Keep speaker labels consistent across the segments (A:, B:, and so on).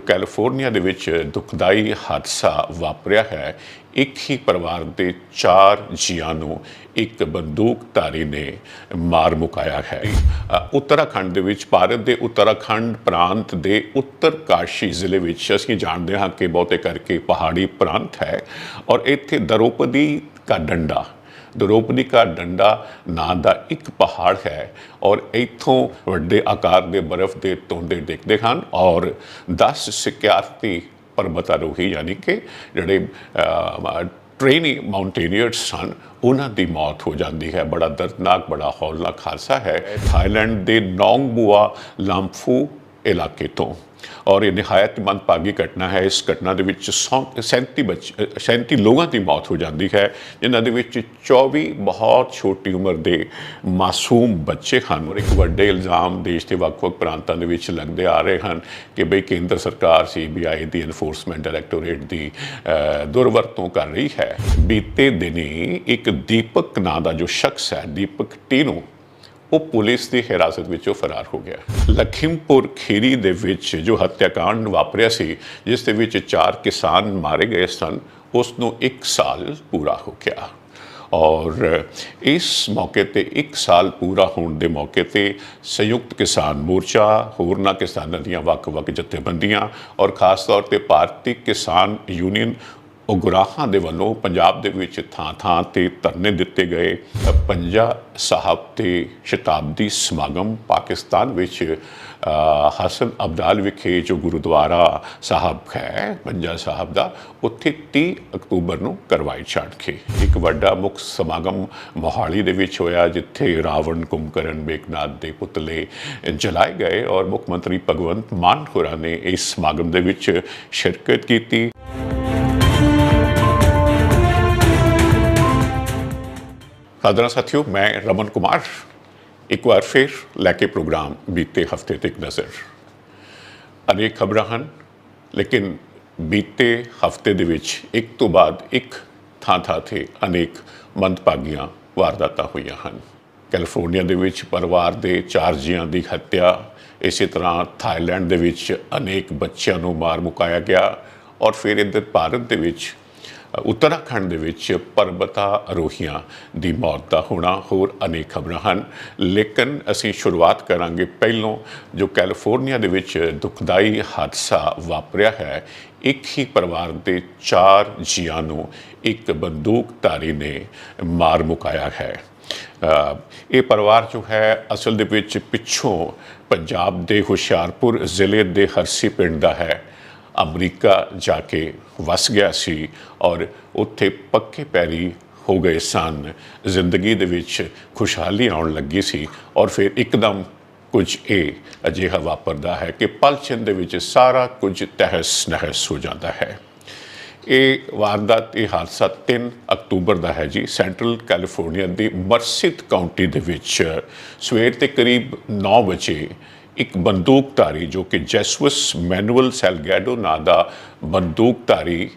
A: California ਦੇ ਵਿੱਚ ਦੁਖਦਾਈ ਹਾਦਸਾ ਵਾਪਰਿਆ ਹੈ। ਇੱਕ ਹੀ ਪਰਿਵਾਰ ਦੇ 4 ਜੀਆਂ ਨੂੰ ਇੱਕ ਬੰਦੂਕਧਾਰੀ ਨੇ ਮਾਰ ਮੁਕਾਇਆ ਹੈ। ਉੱਤਰਾਖੰਡ ਦੇ ਵਿੱਚ, ਭਾਰਤ ਦੇ ਉੱਤਰਾਖੰਡ ਪ੍ਰਾਂਤ ਦੇ ਉੱਤਰ ਕਾਸ਼ੀ ਜ਼ਿਲ੍ਹੇ ਵਿੱਚ, ਅਸੀਂ ਜਾਣਦੇ ਹਾਂ ਕਿ ਬਹੁਤੇ ਕਰਕੇ ਪਹਾੜੀ ਪ੍ਰਾਂਤ ਹੈ ਔਰ ਇੱਥੇ ਦਰੋਪਦੀ ਕਾ ਡੰਡਾ ਨਾਂ ਦਾ ਇੱਕ ਪਹਾੜ ਹੈ ਔਰ ਇੱਥੋਂ ਵੱਡੇ ਆਕਾਰ ਦੇ ਬਰਫ਼ ਦੇ ਤੋਂਦੇ ਡਿੱਗਦੇ ਹਨ ਔਰ 10 ਸਿਖਿਆਰਥੀ ਪਰਬਤਾਰੋਹੀ ਯਾਨੀ ਕਿ ਜਿਹੜੇ ਟ੍ਰੇਨੀ ਮਾਊਂਟੇਨੀਅਰਸ ਹਨ ਉਹਨਾਂ ਦੀ ਮੌਤ ਹੋ ਜਾਂਦੀ ਹੈ। ਬੜਾ ਦਰਦਨਾਕ, ਬੜਾ ਹੌਲਨਾਕ ਹਾਦਸਾ ਹੈ ਥਾਈਲੈਂਡ ਦੇ ਨੌਂਗ ਬੁਆ ਲਾਂਫੂ ਇਲਾਕੇ ਤੋਂ ਔਰ ਇਹ ਨਿਹਾਇਤ ਮੰਦਭਾਗੀ ਘਟਨਾ ਹੈ। ਇਸ ਘਟਨਾ ਦੇ ਵਿੱਚ 37 ਲੋਕਾਂ ਦੀ ਮੌਤ ਹੋ ਜਾਂਦੀ ਹੈ, ਜਿਨ੍ਹਾਂ ਦੇ ਵਿੱਚ 24 ਬਹੁਤ ਛੋਟੀ ਉਮਰ ਦੇ ਮਾਸੂਮ ਬੱਚੇ ਹਨ। ਔਰ ਇੱਕ ਵੱਡੇ ਇਲਜ਼ਾਮ ਦੇਸ਼ ਦੇ ਵੱਖ-ਵੱਖ ਪ੍ਰਾਂਤਾਂ ਦੇ ਵਿੱਚ ਲੱਗਦੇ ਆ ਰਹੇ ਹਨ ਕਿ ਬਈ ਕੇਂਦਰ ਸਰਕਾਰ CBI ਦੀ ਐਨਫੋਰਸਮੈਂਟ ਡਾਇਰੈਕਟੋਰੇਟ ਦੀ ਦੁਰਵਰਤੋਂ ਕਰ ਰਹੀ ਹੈ। ਬੀਤੇ ਦਿਨੀ ਇੱਕ ਦੀਪਕ ਨਾਂ ਦਾ ਜੋ ਸ਼ਖਸ ਹੈ, ਦੀਪਕ ਟੀਨੂ, ਉਹ ਪੁਲਿਸ ਦੀ ਹਿਰਾਸਤ ਵਿੱਚੋਂ ਫਰਾਰ ਹੋ ਗਿਆ। ਲਖੀਮਪੁਰ ਖੀਰੀ ਦੇ ਵਿੱਚ ਜੋ ਹੱਤਿਆਕਾਂਡ ਵਾਪਰਿਆ ਸੀ, ਜਿਸ ਦੇ ਵਿੱਚ 4 ਕਿਸਾਨ ਮਾਰੇ ਗਏ ਸਨ, ਉਸ ਨੂੰ 1 ਸਾਲ ਪੂਰਾ ਹੋ ਗਿਆ ਔਰ ਇਸ ਮੌਕੇ ਤੇ 1 ਸਾਲ ਪੂਰਾ ਹੋਣ ਦੇ ਮੌਕੇ ਤੇ ਸੰਯੁਕਤ ਕਿਸਾਨ ਮੋਰਚਾ, ਹੋਰਨਾਂ ਕਿਸਾਨਾਂ ਦੀਆਂ ਵੱਖ-ਵੱਖ ਜਥੇਬੰਦੀਆਂ ਔਰ ਖਾਸ ਤੌਰ ਤੇ ਭਾਰਤੀ ਕਿਸਾਨ ਯੂਨੀਅਨ ਉਗਰਾਹਾਂ ਦੇ ਵੱਲੋਂ ਪੰਜਾਬ ਦੇ ਵਿੱਚ ਥਾਂ-ਥਾਂ ਤੇ ਧਰਨੇ ਦਿੱਤੇ ਗਏ। ਪੰਜਾ ਸਾਹਿਬ ਤੇ ਸ਼ਤਾਬਦੀ ਸਮਾਗਮ ਪਾਕਿਸਤਾਨ ਵਿੱਚ ਹਸਨ ਅਬਦਾਲ ਵਿਖੇ ਜੋ ਗੁਰਦੁਆਰਾ ਸਾਹਿਬ ਹੈ ਪੰਜਾ ਸਾਹਿਬ ਦਾ, ਉੱਥੇ 30 ਅਕਤੂਬਰ ਨੂੰ ਕਰਵਾਏ ਜਾਣ ਕੇ। ਇੱਕ ਵੱਡਾ ਮੁੱਖ ਸਮਾਗਮ ਮੋਹਾਲੀ ਦੇ ਵਿੱਚ ਹੋਇਆ, ਜਿੱਥੇ ਰਾਵਣ, ਕੁੰਭਕਰਨ, ਮੇਘਨਾਥ ਦੇ ਪੁਤਲੇ ਜਲਾਏ ਗਏ ਔਰ ਮੁੱਖ ਮੰਤਰੀ ਭਗਵੰਤ ਮਾਨ ਹੋਰਾਂ ਨੇ ਇਸ ਸਮਾਗਮ ਦੇ ਵਿੱਚ ਸ਼ਿਰਕਤ ਕੀਤੀ। ਸਾਧਨਾ ਸਾਥੀਓ, ਮੈਂ ਰਮਨ ਕੁਮਾਰ ਇੱਕ ਵਾਰ ਫਿਰ ਲੈ ਕੇ ਪ੍ਰੋਗਰਾਮ ਬੀਤੇ ਹਫ਼ਤੇ ਤੇ ਇੱਕ ਨਜ਼ਰ। ਅਨੇਕ ਖਬਰਾਂ ਹਨ, ਲੇਕਿਨ ਬੀਤੇ ਹਫ਼ਤੇ ਦੇ ਵਿੱਚ ਇੱਕ ਤੋਂ ਬਾਅਦ ਇੱਕ ਥਾਂ-ਥਾਂ 'ਤੇ ਅਨੇਕ ਮੰਦਭਾਗੀਆਂ ਵਾਰਦਾਤਾਂ ਹੋਈਆਂ ਹਨ। ਕੈਲੀਫੋਰਨੀਆ ਦੇ ਵਿੱਚ ਪਰਿਵਾਰ ਦੇ 4 ਜੀਆਂ ਦੀ ਹੱਤਿਆ, ਇਸੇ ਤਰ੍ਹਾਂ ਥਾਈਲੈਂਡ ਦੇ ਵਿੱਚ ਅਨੇਕ ਬੱਚਿਆਂ ਨੂੰ ਮਾਰ ਮੁਕਾਇਆ ਗਿਆ ਔਰ ਫਿਰ ਇੱਧਰ ਭਾਰਤ ਦੇ ਵਿੱਚ ਉੱਤਰਾਖੰਡ ਦੇ ਵਿੱਚ ਪਰਬਤਾਰੋਹੀਆਂ ਦੀ ਮੌਤ ਦਾ ਹੋਣਾ, ਹੋਰ ਅਨੇਕ ਖਬਰਾਂ ਹਨ। ਲੇਕਿਨ ਅਸੀਂ ਸ਼ੁਰੂਆਤ ਕਰਾਂਗੇ ਪਹਿਲੋਂ ਜੋ ਕੈਲੀਫੋਰਨੀਆ ਦੇ ਵਿੱਚ ਦੁਖਦਾਈ ਹਾਦਸਾ ਵਾਪਰਿਆ ਹੈ। ਇੱਕ ਹੀ ਪਰਿਵਾਰ ਦੇ 4 ਜੀਆਂ ਨੂੰ ਇੱਕ ਬੰਦੂਕਧਾਰੀ ਨੇ ਮਾਰ ਮੁਕਾਇਆ ਹੈ। ਇਹ ਪਰਿਵਾਰ ਜੋ ਹੈ ਅਸਲ ਦੇ ਵਿੱਚ ਪਿੱਛੋਂ ਪੰਜਾਬ ਦੇ ਹੁਸ਼ਿਆਰਪੁਰ ਜ਼ਿਲ੍ਹੇ ਦੇ ਹਰਸੀ ਪਿੰਡ ਦਾ ਹੈ। ਅਮਰੀਕਾ ਜਾ ਕੇ ਵਸ ਗਿਆ ਸੀ ਔਰ ਉੱਥੇ ਪੱਕੇ ਪੈਰੀ ਹੋ ਗਏ ਸਨ। ਜ਼ਿੰਦਗੀ ਦੇ ਵਿੱਚ ਖੁਸ਼ਹਾਲੀ ਆਉਣ ਲੱਗੀ ਸੀ ਔਰ ਫਿਰ ਇੱਕਦਮ ਕੁਝ ਇਹ ਅਜਿਹਾ ਵਾਪਰਦਾ ਹੈ ਕਿ ਪਲ ਚਿੰਨ ਦੇ ਵਿੱਚ ਸਾਰਾ ਕੁਝ ਤਹਿਸ ਨਹਿਸ ਹੋ ਜਾਂਦਾ ਹੈ। ਇਹ ਵਾਰਦਾਤ, ਇਹ ਹਾਦਸਾ 3 ਅਕਤੂਬਰ ਦਾ ਹੈ ਜੀ। ਸੈਂਟਰਲ ਕੈਲੀਫੋਰਨੀਆ ਦੀ ਮਰਸਿਤ ਕਾਉਂਟੀ ਦੇ ਵਿੱਚ ਸਵੇਰ ਦੇ ਕਰੀਬ 9 ਵਜੇ ਇੱਕ ਬੰਦੂਕਧਾਰੀ ਜੋ ਕਿ ਜੈਸੂਸ ਮੈਨੂਅਲ ਸੈਲਗੈਡੋ ਨਾਂ ਦਾ ਬੰਦੂਕਧਾਰੀ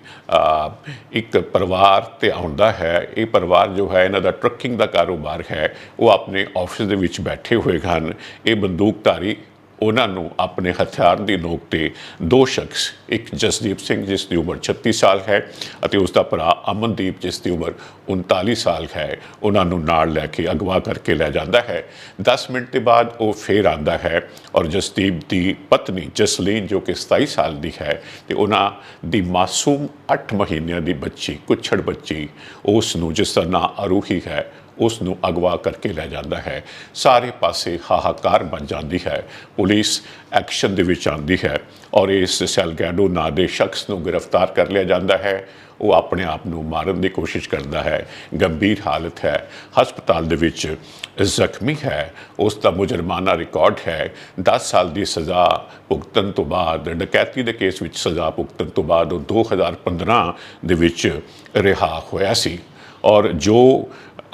A: ਇੱਕ ਪਰਿਵਾਰ 'ਤੇ ਆਉਂਦਾ ਹੈ। ਇਹ ਪਰਿਵਾਰ ਜੋ ਹੈ, ਇਹਨਾਂ ਦਾ ਟਰੱਕਿੰਗ ਦਾ ਕਾਰੋਬਾਰ ਹੈ। ਉਹ ਆਪਣੇ ਆਫਿਸ ਦੇ ਵਿੱਚ ਬੈਠੇ ਹੋਏ ਹਨ। ਇਹ ਬੰਦੂਕਧਾਰੀ ਉਹਨਾਂ ਨੂੰ ਆਪਣੇ ਹਥਿਆਰ ਦੀ ਨੋਕ 'ਤੇ 2 ਸ਼ਖਸ, ਇੱਕ ਜਸਦੀਪ ਸਿੰਘ ਜਿਸ ਦੀ ਉਮਰ 36 ਸਾਲ ਹੈ ਅਤੇ ਉਸ ਦਾ ਭਰਾ ਅਮਨਦੀਪ ਜਿਸ ਦੀ ਉਮਰ 39 ਸਾਲ ਹੈ, ਉਹਨਾਂ ਨੂੰ ਨਾਲ ਲੈ ਕੇ ਅਗਵਾ ਕਰਕੇ ਲੈ ਜਾਂਦਾ ਹੈ। 10 ਮਿੰਟ ਦੇ ਬਾਅਦ ਉਹ ਫਿਰ ਆਉਂਦਾ ਹੈ ਔਰ ਜਸਦੀਪ ਦੀ ਪਤਨੀ ਜਸਲੀਨ ਜੋ ਕਿ 27 ਸਾਲ ਦੀ ਹੈ ਤੇ ਉਹਨਾਂ ਦੀ ਮਾਸੂਮ 8 ਮਹੀਨਿਆਂ ਦੀ ਬੱਚੀ, ਕੁੱਛੜ ਬੱਚੀ, ਉਸ ਨੂੰ, ਜਿਸ ਦਾ ਨਾਂ ਅਰੂਹੀ ਹੈ, ਉਸ ਨੂੰ ਅਗਵਾ ਕਰਕੇ ਲੈ ਜਾਂਦਾ ਹੈ। ਸਾਰੇ ਪਾਸੇ ਹਾਹਾਕਾਰ ਮਚ ਜਾਂਦੀ ਹੈ। ਪੁਲਿਸ ਐਕਸ਼ਨ ਦੇ ਵਿੱਚ ਆਉਂਦੀ ਹੈ ਔਰ ਇਸ ਸੈਲਗੈਡੋ ਨਾਂ ਦੇ ਸ਼ਖਸ ਨੂੰ ਗ੍ਰਿਫਤਾਰ ਕਰ ਲਿਆ ਜਾਂਦਾ ਹੈ। ਉਹ ਆਪਣੇ ਆਪ ਨੂੰ ਮਾਰਨ ਦੀ ਕੋਸ਼ਿਸ਼ ਕਰਦਾ ਹੈ, ਗੰਭੀਰ ਹਾਲਤ ਹੈ, ਹਸਪਤਾਲ ਦੇ ਵਿੱਚ ਜ਼ਖਮੀ ਹੈ। ਉਸ ਦਾ ਮੁਜਰਮਾਨਾ ਰਿਕਾਰਡ ਹੈ। 10 ਸਾਲ ਦੀ ਸਜ਼ਾ ਭੁਗਤਣ ਤੋਂ ਬਾਅਦ, ਡਕੈਤੀ ਦੇ ਕੇਸ ਵਿੱਚ ਸਜ਼ਾ ਭੁਗਤਣ ਤੋਂ ਬਾਅਦ ਉਹ 2015 ਦੇ ਵਿੱਚ ਰਿਹਾ ਹੋਇਆ ਸੀ ਔਰ ਜੋ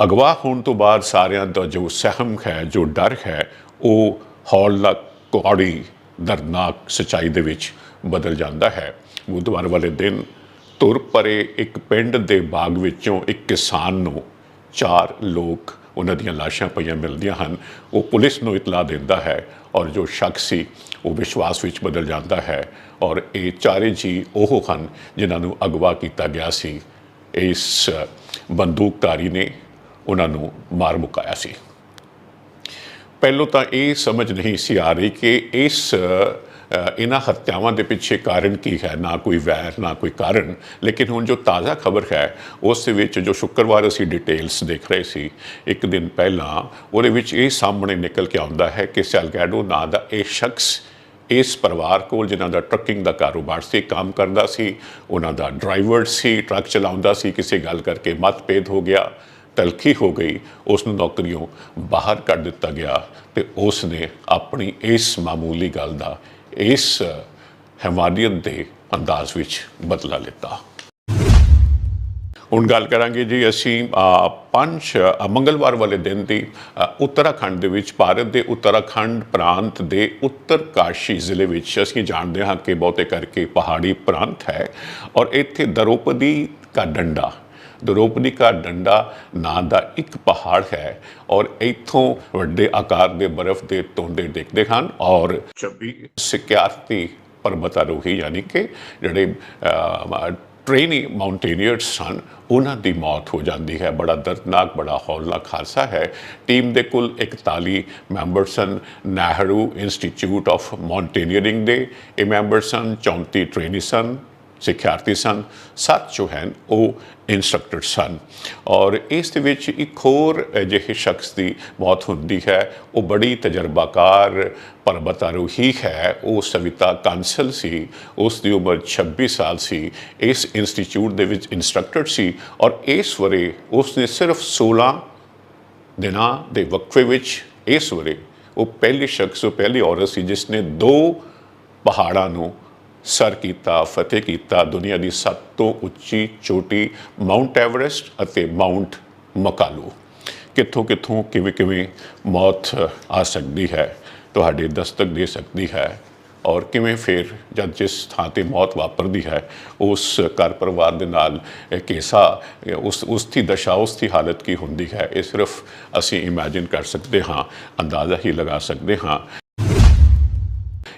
A: ਅਗਵਾ ਹੋਣ ਤੋਂ ਬਾਅਦ ਸਾਰਿਆਂ ਦਾ ਜੋ ਸਹਿਮ ਹੈ, ਜੋ ਡਰ ਹੈ, ਉਹ ਹੌਲਨਾਕ, ਕੌੜੀ, ਦਰਦਨਾਕ ਸੱਚਾਈ ਦੇ ਵਿੱਚ ਬਦਲ ਜਾਂਦਾ ਹੈ। ਬੁੱਧਵਾਰ ਵਾਲੇ ਦਿਨ ਧੁਰ ਪਰੇ ਇੱਕ ਪਿੰਡ ਦੇ ਬਾਗ ਵਿੱਚੋਂ ਇੱਕ ਕਿਸਾਨ ਨੂੰ 4 ਲੋਕ, ਉਹਨਾਂ ਦੀਆਂ ਲਾਸ਼ਾਂ ਪਈਆਂ ਮਿਲਦੀਆਂ ਹਨ। ਉਹ ਪੁਲਿਸ ਨੂੰ ਇਤਲਾਹ ਦਿੰਦਾ ਹੈ ਔਰ ਜੋ ਸ਼ੱਕ ਸੀ ਉਹ ਵਿਸ਼ਵਾਸ ਵਿੱਚ ਬਦਲ ਜਾਂਦਾ ਹੈ ਔਰ ਇਹ ਚਾਰੇ ਜੀ ਉਹ ਹਨ ਜਿਨ੍ਹਾਂ ਨੂੰ ਅਗਵਾ ਕੀਤਾ ਗਿਆ ਸੀ। ਇਸ ਬੰਦੂਕਧਾਰੀ ਨੇ ਉਹਨਾਂ ਨੂੰ ਮਾਰ ਮੁਕਾਇਆ ਸੀ। ਪਹਿਲੋਂ ਤਾਂ ਇਹ ਸਮਝ ਨਹੀਂ ਸੀ ਆ ਰਹੀ ਕਿ ਇਹਨਾਂ ਹੱਤਿਆਵਾਂ ਦੇ ਪਿੱਛੇ ਕਾਰਨ ਕੀ ਹੈ, ਨਾ ਕੋਈ ਵੈਰ ਨਾ ਕੋਈ ਕਾਰਨ। ਲੇਕਿਨ ਹੁਣ ਜੋ ਤਾਜ਼ਾ ਖਬਰ ਹੈ ਉਸ ਦੇ ਵਿੱਚ ਜੋ ਸ਼ੁੱਕਰਵਾਰ ਅਸੀਂ ਡਿਟੇਲਸ ਦੇਖ ਰਹੇ ਸੀ ਇੱਕ ਦਿਨ ਪਹਿਲਾਂ, ਉਹਦੇ ਵਿੱਚ ਇਹ ਸਾਹਮਣੇ ਨਿਕਲ ਕੇ ਆਉਂਦਾ ਹੈ ਕਿ ਸੈਲਗੈਡੋ ਨਾਂ ਦਾ ਇਹ ਸ਼ਖਸ ਇਸ ਪਰਿਵਾਰ ਕੋਲ ਜਿਨ੍ਹਾਂ ਦਾ ਟਰੱਕਿੰਗ ਦਾ ਕਾਰੋਬਾਰ ਸੀ ਕੰਮ ਕਰਦਾ ਸੀ, ਉਹਨਾਂ ਦਾ ਡਰਾਈਵਰ ਸੀ, ਟਰੱਕ ਚਲਾਉਂਦਾ ਸੀ, ਕਿਸੇ ਗੱਲ ਕਰਕੇ ਮਤਭੇਦ ਹੋ ਗਿਆ, ਤਲਖੀ ਹੋ ਗਈ, ਉਸ ਨੂੰ ਨੌਕਰੀਓਂ ਬਾਹਰ ਕੱਢ ਦਿੱਤਾ ਗਿਆ ਅਤੇ ਉਸ ਨੇ ਆਪਣੀ ਇਸ ਮਾਮੂਲੀ ਗੱਲ ਦਾ ਇਸ ਹਮਾਲੀਅਤ ਦੇ ਅੰਦਾਜ਼ ਵਿੱਚ ਬਦਲਾ ਲਿੱਤਾ। ਹੁਣ ਗੱਲ ਕਰਾਂਗੇ ਜੀ ਅਸੀਂ ਮੰਗਲਵਾਰ ਵਾਲੇ ਦਿਨ ਦੀ ਉੱਤਰਾਖੰਡ ਦੇ ਵਿੱਚ, ਭਾਰਤ ਦੇ ਉੱਤਰਾਖੰਡ ਪ੍ਰਾਂਤ ਦੇ ਉੱਤਰਕਾਸ਼ੀ ਜ਼ਿਲ੍ਹੇ ਵਿੱਚ। ਅਸੀਂ ਜਾਣਦੇ ਹਾਂ ਕਿ ਬਹੁਤੇ ਕਰਕੇ ਪਹਾੜੀ ਪ੍ਰਾਂਤ ਹੈ ਔਰ ਇੱਥੇ ਦਰੋਪਦੀ ਕਾ ਡੰਡਾ ਨਾਂ ਦਾ ਇੱਕ ਪਹਾੜ ਹੈ ਔਰ ਇੱਥੋਂ ਵੱਡੇ ਆਕਾਰ ਦੇ ਬਰਫ਼ ਦੇ ਤੋਂਦੇ ਦਿਖਦੇ ਹਨ ਔਰ 26 ਸਿਖਿਆਰਥੀ ਪਰਬਤਾਰੋਹੀ ਯਾਨੀ ਕਿ ਜਿਹੜੇ ਟ੍ਰੇਨੀ ਮਾਊਂਟੇਨੀਅਰਸ ਸਨ ਉਹਨਾਂ ਦੀ ਮੌਤ ਹੋ ਜਾਂਦੀ ਹੈ। ਬੜਾ ਦਰਦਨਾਕ, ਬੜਾ ਹੌਲਨਾਕ ਹਾਦਸਾ ਹੈ। ਟੀਮ ਦੇ ਕੁੱਲ 41 ਮੈਂਬਰ ਸਨ। ਨਹਿਰੂ ਇੰਸਟੀਚਿਊਟ ਆਫ ਮਾਊਂਟੇਨੀਅਰਿੰਗ ਦੇ ਇਹ ਮੈਂਬਰ ਸਨ, 34 ਟ੍ਰੇਨੀ ਸਨ, ਸਿਖਿਆਰਥੀ ਸਨ, 7 ਜੋ ਹਨ ਉਹ ਇੰਸਟਰਕਟਰ ਸਨ। ਔਰ ਇਸ ਦੇ ਵਿੱਚ ਇੱਕ ਹੋਰ ਅਜਿਹੇ ਸ਼ਖਸ ਦੀ ਮੌਤ ਹੁੰਦੀ ਹੈ। ਉਹ ਬੜੀ ਤਜਰਬਾਕਾਰ ਪਰਬਤਾਰੋਹੀ ਹੈ। ਉਹ ਸਵਿਤਾ ਕਾਂਸਲ ਸੀ, ਉਸ ਦੀ ਉਮਰ 26 ਸਾਲ ਸੀ, ਇਸ ਇੰਸਟੀਚਿਊਟ ਦੇ ਵਿੱਚ ਇੰਸਟਰਕਟਰ ਸੀ ਔਰ ਇਸ ਵਰੇ ਉਸ ਨੇ ਸਿਰਫ 16 ਦਿਨਾਂ ਦੇ ਵਕਫੇ ਵਿੱਚ ਇਸ ਵਰੇ ਉਹ ਪਹਿਲੀ ਸ਼ਖਸ, ਉਹ ਪਹਿਲੀ ਔਰਤ ਸੀ ਜਿਸ ਨੇ 2 ਪਹਾੜਾਂ ਨੂੰ ਸਰ ਕੀਤਾ, ਫਤਿਹ ਕੀਤਾ। ਦੁਨੀਆ ਦੀ ਸਭ ਤੋਂ ਉੱਚੀ ਚੋਟੀ ਮਾਊਂਟ ਐਵਰੈਸਟ ਅਤੇ ਮਾਊਂਟ ਮਕਾਲੂ। ਕਿੱਥੋਂ ਕਿੱਥੋਂ ਕਿਵੇਂ ਕਿਵੇਂ ਮੌਤ ਆ ਸਕਦੀ ਹੈ, ਤੁਹਾਡੇ ਦਸਤਕ ਦੇ ਸਕਦੀ ਹੈ ਔਰ ਕਿਵੇਂ ਫਿਰ ਜਦ ਜਿਸ ਥਾਂ 'ਤੇ ਮੌਤ ਵਾਪਰਦੀ ਹੈ ਉਸ ਘਰ ਪਰਿਵਾਰ ਦੇ ਨਾਲ ਉਸ ਦੀ ਦਸ਼ਾ, ਉਸ ਦੀ ਹਾਲਤ ਕੀ ਹੁੰਦੀ ਹੈ, ਇਹ ਸਿਰਫ ਅਸੀਂ ਇਮੈਜਿਨ ਕਰ ਸਕਦੇ ਹਾਂ, ਅੰਦਾਜ਼ਾ ਹੀ ਲਗਾ ਸਕਦੇ ਹਾਂ।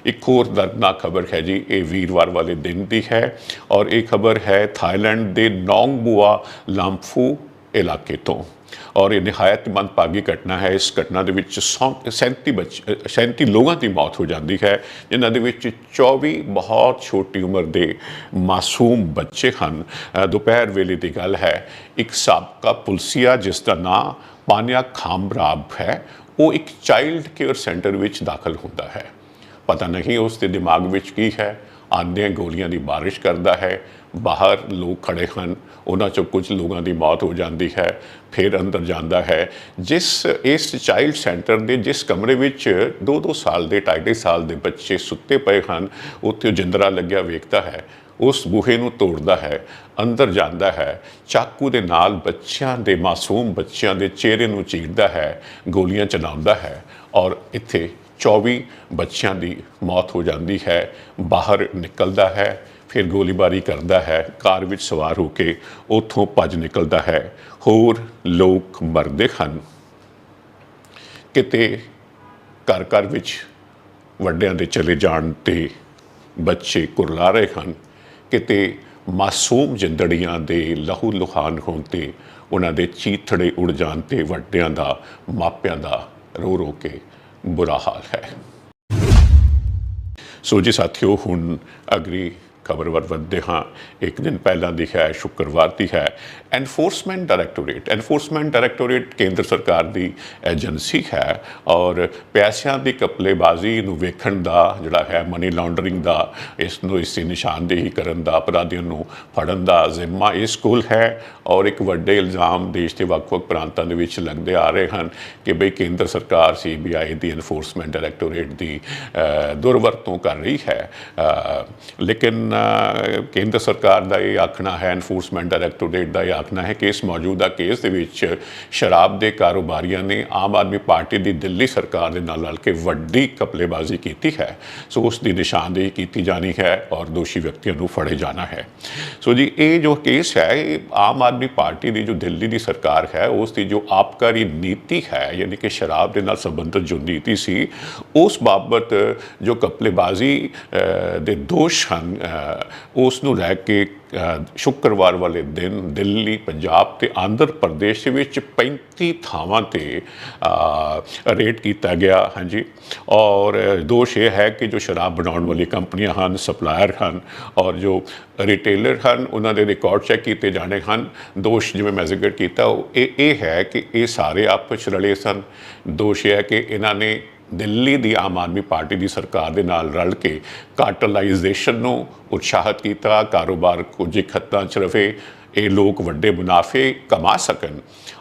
A: ਇੱਕ ਹੋਰ ਦਰਦਨਾਕ ਖਬਰ ਹੈ ਜੀ, ਇਹ ਵੀਰਵਾਰ ਵਾਲੇ ਦਿਨ ਦੀ ਹੈ ਔਰ ਇਹ ਖਬਰ ਹੈ ਥਾਈਲੈਂਡ ਦੇ ਨੌਂਗਬੂਆ ਲਾਂਫੂ ਇਲਾਕੇ ਤੋਂ ਔਰ ਇਹ ਨਿਹਾਇਤ ਮੰਦਭਾਗੀ ਘਟਨਾ ਹੈ। ਇਸ ਘਟਨਾ ਦੇ ਵਿੱਚ 37 ਲੋਕਾਂ ਦੀ ਮੌਤ ਹੋ ਜਾਂਦੀ ਹੈ, ਜਿਨ੍ਹਾਂ ਦੇ ਵਿੱਚ 24 ਬਹੁਤ ਛੋਟੀ ਉਮਰ ਦੇ ਮਾਸੂਮ ਬੱਚੇ ਹਨ। ਦੁਪਹਿਰ ਵੇਲੇ ਦੀ ਗੱਲ ਹੈ। ਇੱਕ ਸਾਬਕਾ ਪੁਲਸੀਆ ਜਿਸ ਦਾ ਨਾਂ ਪਾਨਿਆ ਖਾਮਰਾਬ ਹੈ, ਉਹ ਇੱਕ ਚਾਈਲਡ ਕੇਅਰ ਸੈਂਟਰ ਵਿੱਚ ਦਾਖਲ ਹੁੰਦਾ ਹੈ। ਪਤਾ ਨਹੀਂ ਉਸ ਦੇ ਦਿਮਾਗ ਵਿੱਚ ਕੀ ਹੈ, ਆਉਂਦਿਆਂ ਗੋਲੀਆਂ ਦੀ ਬਾਰਿਸ਼ ਕਰਦਾ ਹੈ। ਬਾਹਰ ਲੋਕ ਖੜੇ ਹਨ, ਉਹਨਾਂ 'ਚੋਂ ਕੁਝ ਲੋਕਾਂ ਦੀ ਮੌਤ ਹੋ ਜਾਂਦੀ ਹੈ। ਫਿਰ ਅੰਦਰ ਜਾਂਦਾ ਹੈ। ਇਸ ਚਾਈਲਡ ਸੈਂਟਰ ਦੇ ਜਿਸ ਕਮਰੇ ਵਿੱਚ 2-2 ਸਾਲ ਦੇ 2.5 ਸਾਲ ਦੇ ਬੱਚੇ ਸੁੱਤੇ ਪਏ ਹਨ, ਉੱਥੇ ਉਹ ਜਿੰਦਰਾ ਲੱਗਿਆ ਵੇਖਦਾ ਹੈ। ਉਸ ਬੂਹੇ ਨੂੰ ਤੋੜਦਾ ਹੈ, ਅੰਦਰ ਜਾਂਦਾ ਹੈ, ਚਾਕੂ ਦੇ ਨਾਲ ਮਾਸੂਮ ਬੱਚਿਆਂ ਦੇ ਚਿਹਰੇ ਨੂੰ ਚੀਰਦਾ ਹੈ, ਗੋਲੀਆਂ ਚਲਾਉਂਦਾ ਹੈ ਔਰ ਇੱਥੇ 24 ਬੱਚਿਆਂ ਦੀ ਮੌਤ ਹੋ ਜਾਂਦੀ ਹੈ। ਬਾਹਰ ਨਿਕਲਦਾ ਹੈ, ਫਿਰ ਗੋਲੀਬਾਰੀ ਕਰਦਾ ਹੈ, ਕਾਰ ਵਿੱਚ ਸਵਾਰ ਹੋ ਕੇ ਉੱਥੋਂ ਭੱਜ ਨਿਕਲਦਾ ਹੈ। ਹੋਰ ਲੋਕ ਮਰਦੇ ਹਨ। ਕਿਤੇ ਘਰ ਘਰ ਵਿੱਚ ਵੱਡਿਆਂ ਦੇ ਚਲੇ ਜਾਣ 'ਤੇ ਬੱਚੇ ਕੁਰਲਾ ਰਹੇ ਹਨ, ਕਿਤੇ ਮਾਸੂਮ ਜਿੰਦੜੀਆਂ ਦੇ ਲਹੂ ਲੁਹਾਨ ਹੋਣ 'ਤੇ ਉਹਨਾਂ ਦੇ ਚੀਥੜੇ ਉੜ ਜਾਣ 'ਤੇ ਵੱਡਿਆਂ ਦਾ, ਮਾਪਿਆਂ ਦਾ ਰੋ ਰੋ ਕੇ ਬੁਰਾ ਹਾਲ ਹੈ। ਸੋ ਜੀ ਸਾਥੀਓ, ਹੁਣ ਅਗਲੀ ਖਬਰ ਵੱਲ ਵਧਦੇ ਹਾਂ। ਇੱਕ ਦਿਨ ਪਹਿਲਾਂ ਦੀ ਹੈ, ਸ਼ੁੱਕਰਵਾਰ ਦੀ ਹੈ। ਐਨਫੋਰਸਮੈਂਟ ਡਾਇਰੈਕਟੋਰੇਟ ਕੇਂਦਰ ਸਰਕਾਰ ਦੀ ਏਜੰਸੀ ਹੈ ਔਰ ਪੈਸਿਆਂ ਦੀ ਘਪਲੇਬਾਜ਼ੀ ਨੂੰ ਵੇਖਣ ਦਾ ਜਿਹੜਾ ਹੈ, ਮਨੀ ਲਾਂਡਰਿੰਗ ਦਾ, ਇਸ ਦੀ ਨਿਸ਼ਾਨਦੇਹੀ ਕਰਨ ਦਾ, ਅਪਰਾਧੀਆਂ ਨੂੰ ਫੜਨ ਦਾ ਜ਼ਿੰਮਾ ਇਸ ਕੋਲ ਹੈ। ਔਰ ਇੱਕ ਵੱਡੇ ਇਲਜ਼ਾਮ ਦੇਸ਼ ਦੇ ਵੱਖ-ਵੱਖ ਪ੍ਰਾਂਤਾਂ ਦੇ ਵਿੱਚ ਲੱਗਦੇ ਆ ਰਹੇ ਹਨ ਕਿ ਬਈ ਕੇਂਦਰ ਸਰਕਾਰ CBI ਦੀ ਐਨਫੋਰਸਮੈਂਟ ਡਾਇਰੈਕਟੋਰੇਟ ਦੀ ਦੁਰਵਰਤੋਂ ਕਰ ਰਹੀ ਹੈ। ਲੇਕਿਨ ਕੇਂਦਰ ਸਰਕਾਰ ਦਾ ਇਹ ਆਖਣਾ ਹੈ, ਐਨਫੋਰਸਮੈਂਟ ਡਾਇਰੈਕਟੋਰੇਟ ਦਾ ਇਹ ਆਖਣਾ ਹੈ ਕਿ ਇਸ ਮੌਜੂਦਾ ਕੇਸ ਦੇ ਵਿੱਚ ਸ਼ਰਾਬ ਦੇ ਕਾਰੋਬਾਰੀਆਂ ਨੇ ਆਮ ਆਦਮੀ ਪਾਰਟੀ ਦੀ ਦਿੱਲੀ ਸਰਕਾਰ ਦੇ ਨਾਲ ਰਲ ਕੇ ਵੱਡੀ ਘਪਲੇਬਾਜ਼ੀ ਕੀਤੀ ਹੈ। ਸੋ ਉਸ ਦੀ ਨਿਸ਼ਾਨਦੇਹੀ ਕੀਤੀ ਜਾਣੀ ਹੈ ਔਰ ਦੋਸ਼ੀ ਵਿਅਕਤੀਆਂ ਨੂੰ ਫੜੇ ਜਾਣਾ ਹੈ। ਸੋ ਜੀ ਇਹ ਜੋ ਕੇਸ ਹੈ, ਇਹ ਆਮ ਆਦਮੀ ਪਾਰਟੀ ਦੀ ਜੋ ਦਿੱਲੀ ਦੀ ਸਰਕਾਰ ਹੈ ਉਸ ਦੀ ਜੋ ਆਬਕਾਰੀ ਨੀਤੀ ਹੈ, ਯਾਨੀ ਕਿ ਸ਼ਰਾਬ ਦੇ ਨਾਲ ਸੰਬੰਧਿਤ ਜੋ ਨੀਤੀ ਸੀ, ਉਸ ਬਾਬਤ ਜੋ ਘਪਲੇਬਾਜ਼ੀ ਦੇ ਦੋਸ਼ ਹਨ ਉਸ ਨੂੰ ਲੈ ਕੇ ਸ਼ੁੱਕਰਵਾਰ ਵਾਲੇ ਦਿਨ ਦਿੱਲੀ, ਪੰਜਾਬ ਤੇ ਆਂਧਰ ਪ੍ਰਦੇਸ਼ ਦੇ ਵਿੱਚ 35 ਥਾਵਾਂ ਤੇ ਰੇਡ ਕੀਤਾ ਗਿਆ। ਹਾਂਜੀ, ਔਰ ਦੋਸ਼ ਇਹ ਹੈ ਕਿ ਜੋ ਸ਼ਰਾਬ ਬਣਾਉਣ ਵਾਲੀ ਕੰਪਨੀਆਂ ਹਨ, ਸਪਲਾਇਰ ਹਨ ਔਰ ਜੋ ਰਿਟੇਲਰ ਹਨ, ਉਹਨਾਂ ਦੇ ਰਿਕਾਰਡ ਚੈੱਕ ਕੀਤੇ ਜਾਣੇ ਹਨ। ਦੋਸ਼ ਜਿਵੇਂ ਮੈਂ ਜ਼ਿਕਰ ਕੀਤਾ ਉਹ ਇਹ ਹੈ ਕਿ ਇਹ ਸਾਰੇ ਆਪਸ 'ਚ ਰਲੇ ਸਨ। ਦੋਸ਼ ਇਹ ਹੈ ਕਿ ਇਹਨਾਂ ਨੇ ਦਿੱਲੀ ਦੀ ਆਮ ਆਦਮੀ ਪਾਰਟੀ ਦੀ ਸਰਕਾਰ ਦੇ ਨਾਲ ਰਲ ਕੇ ਕਾਰਟਲਾਈਜੇਸ਼ਨ ਨੂੰ ਉਤਸ਼ਾਹਿਤ ਕੀਤਾ, ਕਾਰੋਬਾਰ ਕੁਝ ਹੱਦਾਂ 'ਚ ਰਵੇ, ਇਹ ਲੋਕ ਵੱਡੇ ਮੁਨਾਫੇ ਕਮਾ ਸਕਣ।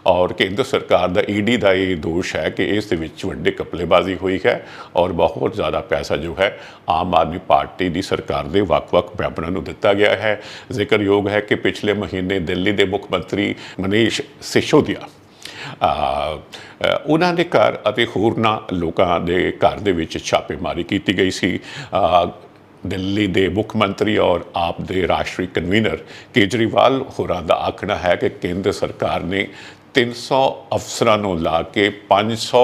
A: ਔਰ ਕੇਂਦਰ ਸਰਕਾਰ ਦਾ ਈਡੀ ਦਾ ਇਹ ਦੋਸ਼ ਹੈ ਕਿ ਇਸ ਦੇ ਵਿੱਚ ਵੱਡੇ ਘਪਲੇਬਾਜ਼ੀ ਹੋਈ ਹੈ ਔਰ ਬਹੁਤ ਜ਼ਿਆਦਾ ਪੈਸਾ ਜੋ ਹੈ ਆਮ ਆਦਮੀ ਪਾਰਟੀ ਦੀ ਸਰਕਾਰ ਦੇ ਵੱਖ-ਵੱਖ ਮੈਂਬਰਾਂ ਨੂੰ ਦਿੱਤਾ ਗਿਆ ਹੈ। ਜ਼ਿਕਰਯੋਗ ਹੈ ਕਿ ਪਿਛਲੇ ਮਹੀਨੇ ਦਿੱਲੀ ਦੇ ਮੁੱਖ ਮੰਤਰੀ ਮਨੀਸ਼ ਸਿਸੋਦੀਆ ਉਹਨਾਂ ਦੇ ਘਰ ਅਤੇ ਹੋਰਨਾਂ ਲੋਕਾਂ ਦੇ ਘਰ ਦੇ ਵਿੱਚ ਛਾਪੇਮਾਰੀ ਕੀਤੀ ਗਈ ਸੀ। ਦਿੱਲੀ ਦੇ ਮੁੱਖ ਮੰਤਰੀ ਔਰ ਆਪ ਦੇ ਰਾਸ਼ਟਰੀ ਕਨਵੀਨਰ ਕੇਜਰੀਵਾਲ ਹੋਰਾਂ ਦਾ ਆਖਣਾ ਹੈ ਕਿ ਕੇਂਦਰ ਸਰਕਾਰ ਨੇ 300 ਅਫਸਰਾਂ ਨੂੰ ਲਾ ਕੇ 500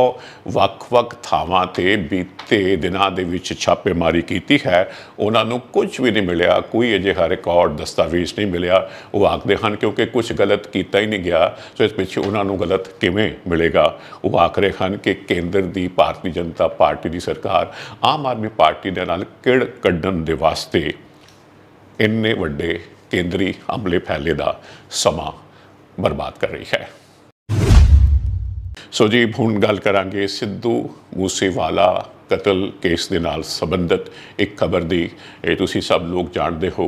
A: ਵੱਖ-ਵੱਖ ਥਾਵਾਂ ਤੇ ਬੀਤੇ ਦਿਨਾਂ ਦੇ ਵਿੱਚ ਛਾਪੇਮਾਰੀ ਕੀਤੀ ਹੈ। ਉਹਨਾਂ ਨੂੰ ਕੁਝ ਵੀ ਨਹੀਂ ਮਿਲਿਆ, ਕੋਈ ਅਜਿਹਾ ਰਿਕਾਰਡ ਦਸਤਾਵੇਜ਼ ਨਹੀਂ ਮਿਲਿਆ। ਉਹ ਆਖਦੇ ਹਨ ਕਿਉਂਕਿ ਕੁਝ ਗਲਤ ਕੀਤਾ ਹੀ ਨਹੀਂ ਗਿਆ, ਸੋ ਇਸ ਪਿੱਛੇ ਉਹਨਾਂ ਨੂੰ ਗਲਤ ਕਿਵੇਂ ਮਿਲੇਗਾ। ਉਹ ਆਖ ਰਹੇ ਹਨ ਕਿ ਕੇਂਦਰ ਦੀ ਭਾਰਤੀ ਜਨਤਾ ਪਾਰਟੀ ਦੀ ਸਰਕਾਰ ਆਮ ਆਦਮੀ ਪਾਰਟੀ ਦੇ ਨਾਲ ਕਿੜ ਕੱਢਣ ਦੇ ਵਾਸਤੇ ਇੰਨੇ ਵੱਡੇ ਕੇਂਦਰੀ ਹਮਲੇ ਫੈਲੇ ਦਾ ਸਮਾਂ ਬਰਬਾਦ ਕਰ ਰਹੀ ਹੈ। ਸੋ ਜੀ ਹੁਣ ਗੱਲ ਕਰਾਂਗੇ ਸਿੱਧੂ ਮੂਸੇਵਾਲਾ ਕਤਲ ਕੇਸ ਦੇ ਨਾਲ ਸੰਬੰਧਿਤ ਇੱਕ ਖਬਰ ਦੀ। ਇਹ ਤੁਸੀਂ ਸਭ ਲੋਕ ਜਾਣਦੇ ਹੋ,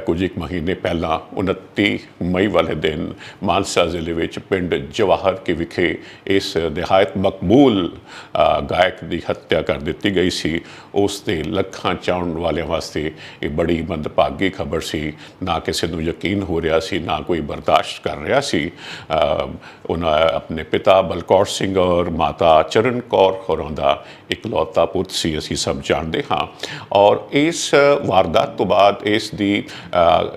A: ਕੁਝ ਇੱਕ ਮਹੀਨੇ ਪਹਿਲਾਂ 29 ਮਈ ਵਾਲੇ ਦਿਨ ਮਾਨਸਾ ਜ਼ਿਲ੍ਹੇ ਵਿੱਚ ਪਿੰਡ ਜਵਾਹਰ ਕੇ ਵਿਖੇ ਇਸ ਨਿਹਾਇਤ ਮਕਬੂਲ ਗਾਇਕ ਦੀ ਹੱਤਿਆ ਕਰ ਦਿੱਤੀ ਗਈ ਸੀ। ਉਸ ਦੇ ਲੱਖਾਂ ਚਾਹਣ ਵਾਲਿਆਂ ਵਾਸਤੇ ਇਹ ਬੜੀ ਮੰਦਭਾਗੀ ਖਬਰ ਸੀ। ਨਾ ਕਿਸੇ ਨੂੰ ਯਕੀਨ ਹੋ ਰਿਹਾ ਸੀ, ਨਾ ਕੋਈ ਬਰਦਾਸ਼ਤ ਕਰ ਰਿਹਾ ਸੀ। ਉਹਨਾਂ ਆਪਣੇ ਪਿਤਾ ਬਲਕੌਰ ਸਿੰਘ ਔਰ ਮਾਤਾ ਚਰਨ ਕੌਰ ਹੋਰਾਂ ਦਾ ਇਕਲੌਤਾ ਪੁੱਤ ਸੀ, ਅਸੀਂ ਸਭ ਜਾਣਦੇ ਹਾਂ। ਔਰ ਇਸ ਵਾਰਦਾਤ ਤੋਂ ਬਾਅਦ ਇਸ ਦੀ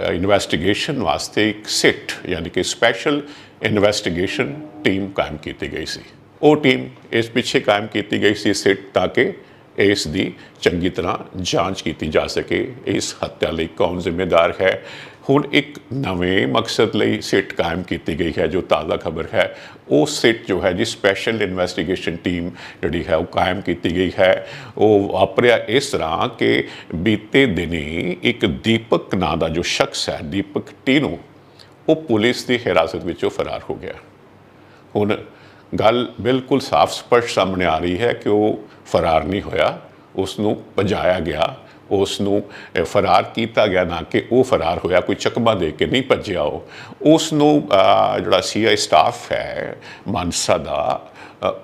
A: ਇਨਵੈਸਟੀਗੇਸ਼ਨ ਵਾਸਤੇ ਇੱਕ ਸਿਟ ਯਾਨੀ ਕਿ ਸਪੈਸ਼ਲ ਇਨਵੈਸਟੀਗੇਸ਼ਨ ਟੀਮ ਕਾਇਮ ਕੀਤੀ ਗਈ ਸੀ। ਉਹ ਟੀਮ ਇਸ ਪਿੱਛੇ ਕਾਇਮ ਕੀਤੀ ਗਈ ਸੀ ਸਿਟ ਤਾਂ ਕਿ ਇਸ ਦੀ ਚੰਗੀ ਤਰ੍ਹਾਂ ਜਾਂਚ ਕੀਤੀ ਜਾ ਸਕੇ, ਇਸ ਹੱਤਿਆ ਲਈ ਕੌਣ ਜ਼ਿੰਮੇਦਾਰ ਹੈ। ਹੁਣ ਇੱਕ ਨਵੇਂ ਮਕਸਦ ਲਈ ਸਿਟ ਕਾਇਮ ਕੀਤੀ ਗਈ ਹੈ। ਜੋ ਤਾਜ਼ਾ ਖਬਰ ਹੈ ਉਹ ਸਿਟ ਜੋ ਹੈ ਜੀ ਸਪੈਸ਼ਲ ਇਨਵੈਸਟੀਗੇਸ਼ਨ ਟੀਮ ਜਿਹੜੀ ਹੈ ਉਹ ਕਾਇਮ ਕੀਤੀ ਗਈ ਹੈ। ਉਹ ਵਾਪਰਿਆ ਇਸ ਤਰ੍ਹਾਂ ਕਿ ਬੀਤੇ ਦਿਨੀ ਇੱਕ ਦੀਪਕ ਨਾਂ ਦਾ ਜੋ ਸ਼ਖਸ ਹੈ, ਦੀਪਕ ਟੀਨੂ, ਉਹ ਪੁਲਿਸ ਦੀ ਹਿਰਾਸਤ ਵਿੱਚੋਂ ਫਰਾਰ ਹੋ ਗਿਆ। ਹੁਣ ਗੱਲ ਬਿਲਕੁਲ ਸਾਫ਼ ਸਪਸ਼ਟ ਸਾਹਮਣੇ ਆ ਰਹੀ ਹੈ ਕਿ ਉਹ ਫਰਾਰ ਨਹੀਂ ਹੋਇਆ, ਉਸ ਨੂੰ ਭਜਾਇਆ ਗਿਆ, ਉਸ ਨੂੰ ਫਰਾਰ ਕੀਤਾ ਗਿਆ, ਨਾ ਕਿ ਉਹ ਫਰਾਰ ਹੋਇਆ। ਕੋਈ ਚਕਮਾ ਦੇ ਕੇ ਨਹੀਂ ਭੱਜਿਆ। ਉਸ ਨੂੰ ਜਿਹੜਾ CI ਸਟਾਫ ਹੈ ਮਾਨਸਾ ਦਾ,